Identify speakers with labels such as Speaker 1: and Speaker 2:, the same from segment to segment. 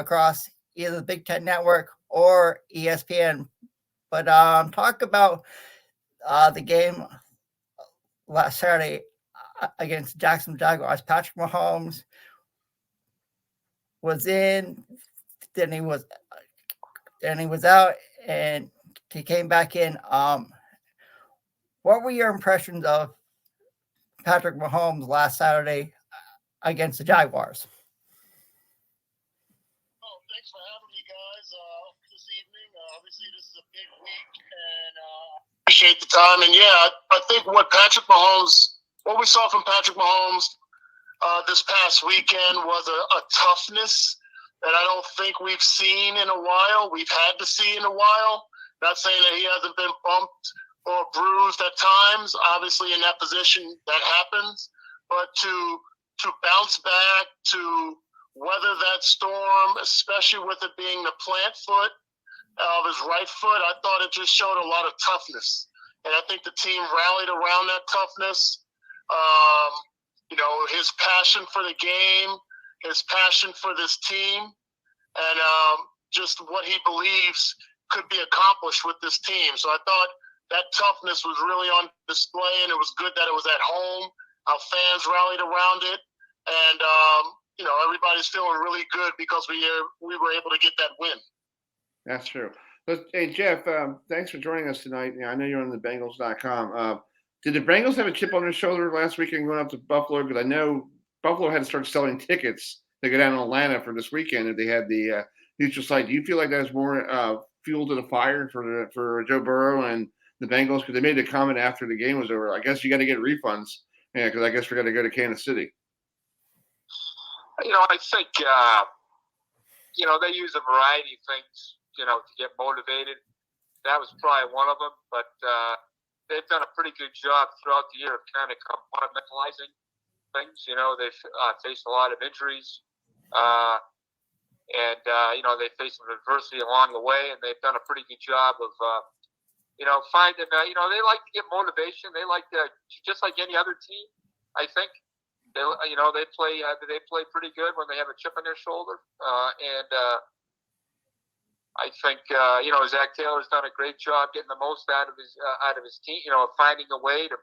Speaker 1: across either the Big Ten Network or ESPN. But talk about the game last Saturday against the Jacksonville Jaguars. Patrick Mahomes was in, then he was out, and he came back in. What were your impressions of Patrick Mahomes last Saturday against the Jaguars?
Speaker 2: Thanks for having me, guys, this evening. Obviously, this is a big week, and appreciate the time. And yeah, I think what we saw from Patrick Mahomes this past weekend was a toughness that I don't think we've seen in a while. We've had to see in a while. Not saying that he hasn't been bumped or bruised at times. Obviously, in that position, that happens. But to bounce back, to weather that storm, especially with it being the plant foot of his right foot, I thought it just showed a lot of toughness. And I think the team rallied around that toughness. His passion for the game, his passion for this team, and just what he believes could be accomplished with this team. So I thought that toughness was really on display, and it was good that it was at home. Our fans rallied around it, and everybody's feeling really good because we were able to get that win.
Speaker 3: That's true. Hey, Jeff, thanks for joining us tonight. I know you're on the Bengals.com. Did the Bengals have a chip on their shoulder last weekend going up to Buffalo? Because I know Buffalo had to start selling tickets to go down to Atlanta for this weekend if they had the neutral site. Do you feel like that's more fuel to the fire for Joe Burrow and the Bengals? Because they made a comment after the game was over. I guess you got to get refunds. Yeah, because I guess we're going to go to Kansas City.
Speaker 4: I think, they use a variety of things, to get motivated. That was probably one of them. But they've done a pretty good job throughout the year of kind of compartmentalizing things. They've faced a lot of injuries. And they faced some adversity along the way, and they've done a pretty good job of, finding, they like to get motivation. They like to, just like any other team, I think. They play pretty good when they have a chip on their shoulder. I think, Zach Taylor's done a great job getting the most out of his team, finding a way to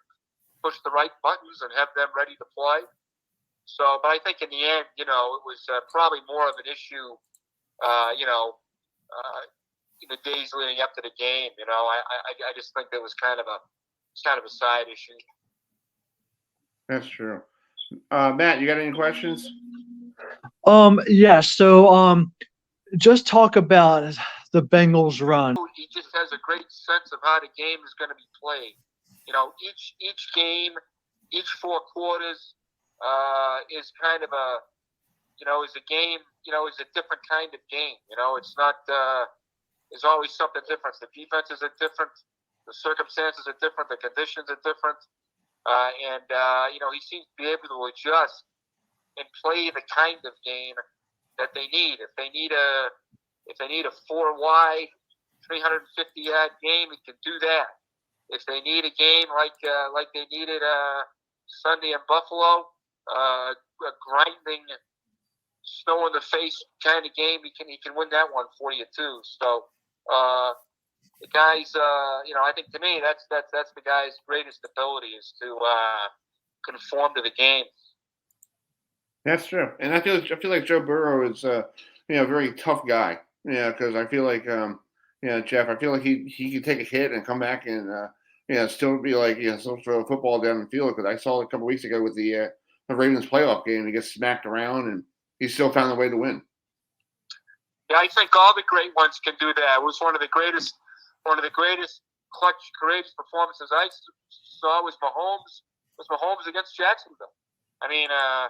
Speaker 4: push the right buttons and have them ready to play. So, but I think in the end, it was probably more of an issue, in the days leading up to the game. I just think there was kind of a side issue.
Speaker 3: That's true. Matt, you got any questions?
Speaker 5: Yeah. So, just talk about the Bengals run.
Speaker 4: He just has a great sense of how the game is going to be played. Each game, each 4 quarters, is kind of is a game. Is a different kind of game. It's not. There's always something different. The defenses are different. The circumstances are different. The conditions are different. He seems to be able to adjust and play the kind of game that they need. If they need a 4 wide, 350-yard game, he can do that. If they need a game like they needed Sunday in Buffalo, a grinding, snow in the face kind of game, he can win that one for you too. So the guys, I think to me that's the guy's greatest ability is to conform to the game.
Speaker 3: That's true, and I feel like Joe Burrow is a very tough guy. Because I feel like Jeff, I feel like he can take a hit and come back and still be like still throw a football down the field. Because I saw it a couple weeks ago with the Ravens playoff game, he gets smacked around and he still found a way to win.
Speaker 4: Yeah, I think all the great ones can do that. It was one of the greatest clutch, courageous performances I saw was Mahomes against Jacksonville. I mean, I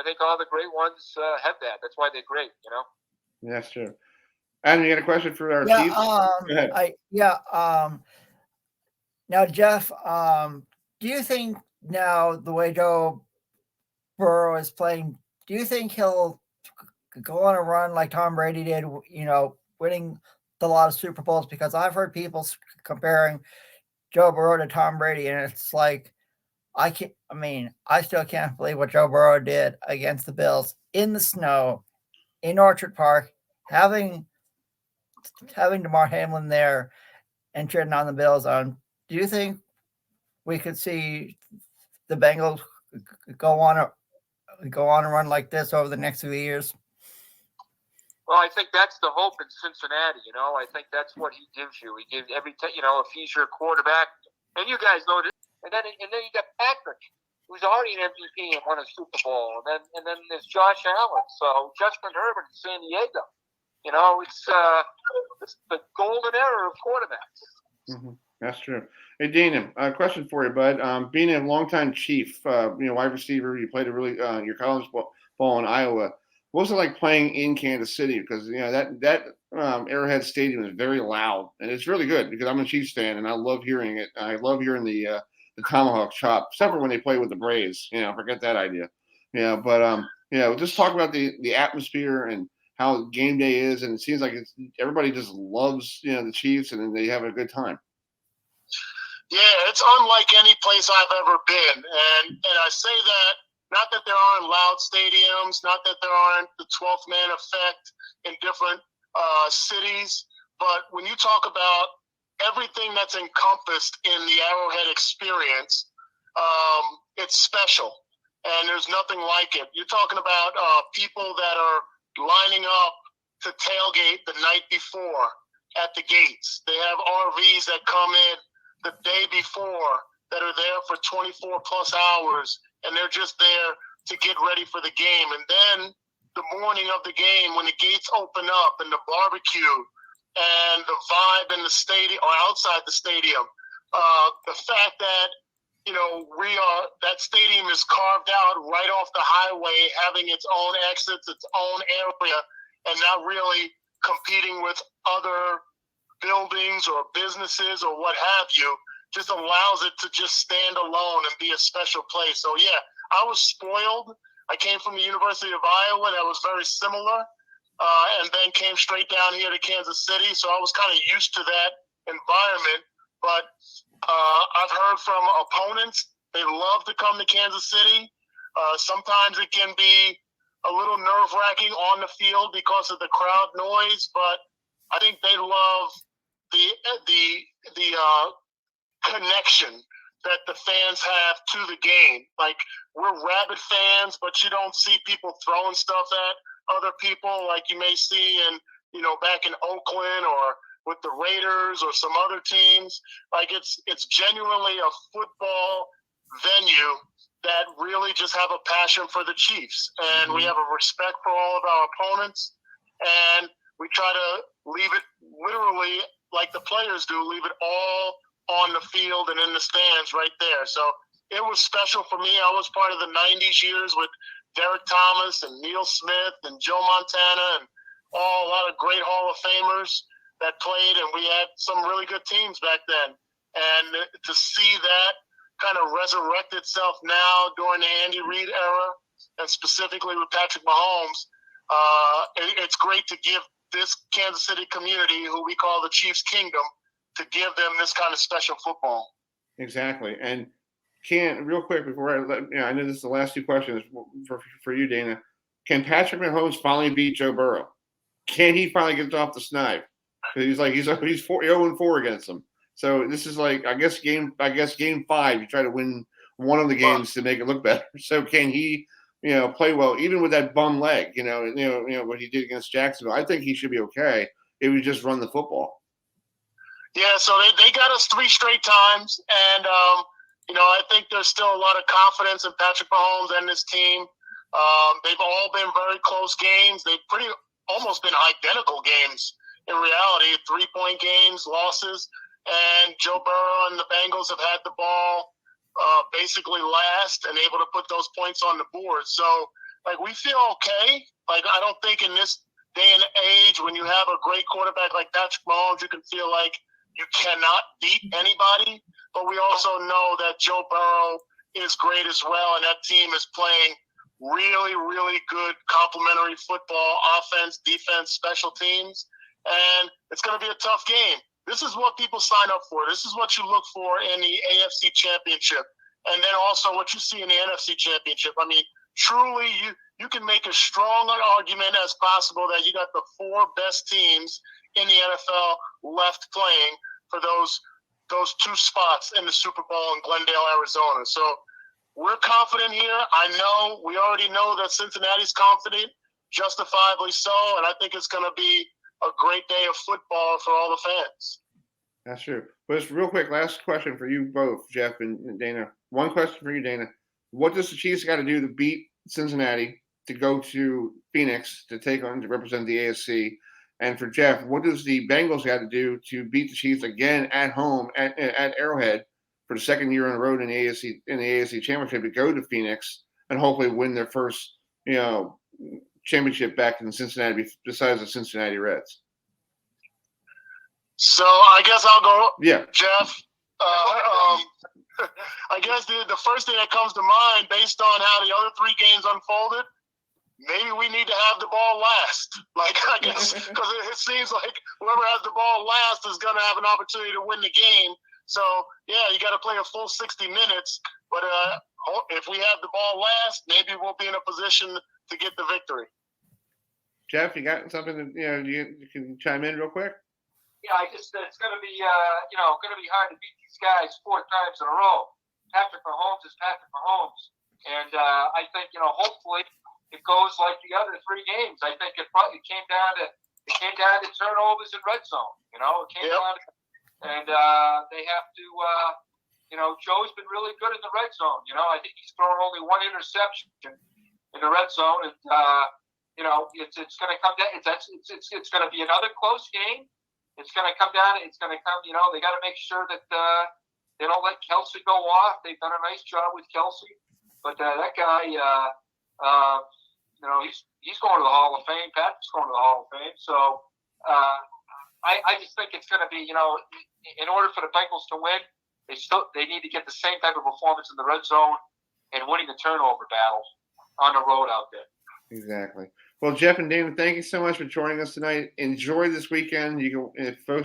Speaker 4: think all the great ones have that. That's why they're great,
Speaker 3: That's true. Adam, you got a question for our team?
Speaker 1: Go ahead. Now, Jeff, do you think now the way Joe Burrow is playing, do you think he'll go on a run like Tom Brady did, winning a lot of Super Bowls? Because I've heard people comparing Joe Burrow to Tom Brady, and it's like, I still can't believe what Joe Burrow did against the Bills in the snow, in Orchard Park, having DeMar Hamlin there and treading on the Bills, do you think we could see the Bengals go on a run like this over the next few years?
Speaker 4: Well, I think that's the hope in Cincinnati. I think that's what he gives you. He gives if he's your quarterback, and you guys know this, and then you got Patrick, who's already an MVP and won a Super Bowl, and then there's Josh Allen. So Justin Herbert in San Diego. It's the golden era of quarterbacks.
Speaker 3: Mm-hmm. That's true. Hey, Dana, a question for you, bud. Being a longtime Chief, wide receiver, you played your college ball in Iowa. What was it like playing in Kansas City? Because that Arrowhead Stadium is very loud, and it's really good because I'm a Chiefs fan and I love hearing it. I love hearing the tomahawk chop, except for when they play with the Braves. Forget that idea. Just talk about the atmosphere and how game day is, and it seems like everybody just loves the Chiefs, and they have a good time.
Speaker 2: Yeah, it's unlike any place I've ever been, and I say that not that there aren't loud stadiums, not that there aren't the 12th man effect in different cities, but when you talk about everything that's encompassed in the Arrowhead experience, it's special, and there's nothing like it. You're talking about people that are lining up to tailgate the night before at the gates. They have RVs that come in the day before that are there for 24 plus hours, and they're just there to get ready for the game. And then the morning of the game, when the gates open up and the barbecue and the vibe in the stadium or outside the stadium, the fact that that stadium is carved out right off the highway, having its own exits, its own area, and not really competing with other buildings or businesses or what have you, just allows it to just stand alone and be a special place. So yeah, I was spoiled. I came from the University of Iowa that was very similar, and then came straight down here to Kansas City. So I was kind of used to that environment. But I've heard from opponents, they love to come to Kansas City. Sometimes it can be a little nerve-wracking on the field because of the crowd noise, but I think they love the connection that the fans have to the game. Like, we're rabid fans, but you don't see people throwing stuff at other people like you may see in, back in Oakland or with the Raiders or some other teams. Like, it's genuinely a football venue that really just have a passion for the Chiefs. And we have a respect for all of our opponents. And we try to leave it literally like the players do, leave it all on the field and in the stands right there. So it was special for me. I was part of the 90s years with Derek Thomas and Neil Smith and Joe Montana and a lot of great Hall of Famers that played, and we had some really good teams back then. And to see that kind of resurrect itself now during the Andy Reid era, and specifically with Patrick Mahomes, it's great to give this Kansas City community, who we call the Chiefs Kingdom, to give them this kind of special football.
Speaker 3: Exactly. And real quick before I know this is the last two questions for you, Dana. Can Patrick Mahomes finally beat Joe Burrow? Can he finally get off the snide? He's 0-4 against him. So this is like, I guess game 5, you try to win one of the games to make it look better. So can he, play well, even with that bum leg, what he did against Jacksonville? I think he should be okay if we just run the football.
Speaker 2: Yeah, so they got us 3 straight times, and I think there's still a lot of confidence in Patrick Mahomes and his team. They've all been very close games. They've almost been identical games in reality, 3-point games, losses, and Joe Burrow and the Bengals have had the ball basically last and able to put those points on the board. So, we feel okay. I don't think in this day and age, when you have a great quarterback like Patrick Mahomes, you can feel like you cannot beat anybody. But we also know that Joe Burrow is great as well, and that team is playing really, really good complementary football, offense, defense, special teams, and it's going to be a tough game. This is what people sign up for. This is what you look for in the AFC Championship, and then also what you see in the NFC Championship. truly you can make as strong an argument as possible that you got the 4 best teams in the NFL left playing for those 2 spots in the Super Bowl in Glendale, Arizona. So we're confident here. We already know that Cincinnati's confident, justifiably so, and I think it's going to be a great day of football for all the fans.
Speaker 3: That's true. But just real quick, last question for you both, Jeff and Dana. One question for you, Dana. What does the Chiefs got to do to beat Cincinnati to go to Phoenix to take on to represent the AFC? And for Jeff, what does the Bengals got to do to beat the Chiefs again at home at Arrowhead for the second year in a row in the AFC Championship to go to Phoenix and hopefully win their first championship back in Cincinnati besides the Cincinnati Reds?
Speaker 2: So I guess I'll go.
Speaker 3: Yeah,
Speaker 2: Jeff. I guess the first thing that comes to mind, based on how the other 3 games unfolded, maybe we need to have the ball last. Like, I guess, because it seems like whoever has the ball last is going to have an opportunity to win the game. So, yeah, you got to play a full 60 minutes. But if we have the ball last, maybe we'll be in a position to get the victory.
Speaker 3: Jeff, you got something that you can chime in real quick?
Speaker 4: Yeah, it's going to be going to be hard to beat these guys 4 times in a row. Patrick Mahomes is Patrick Mahomes, and I think hopefully it goes like the other 3 games. I think it came down to turnovers in red zone. It came down to, and they have to. Joe's been really good in the red zone. I think he's thrown only 1 interception in the red zone, and it's going to come down. It's going to be another close game. It's going to come down. It's going to come. They got to make sure that they don't let Kelsey go off. They've done a nice job with Kelsey, but that guy, he's going to the Hall of Fame. Patrick's going to the Hall of Fame. So I just think it's going to be, in order for the Bengals to win, they need to get the same type of performance in the red zone and winning the turnover battle on the road out there.
Speaker 3: Exactly. Well, Jeff and Dana, thank you so much for joining us tonight. Enjoy this weekend. You can, if folks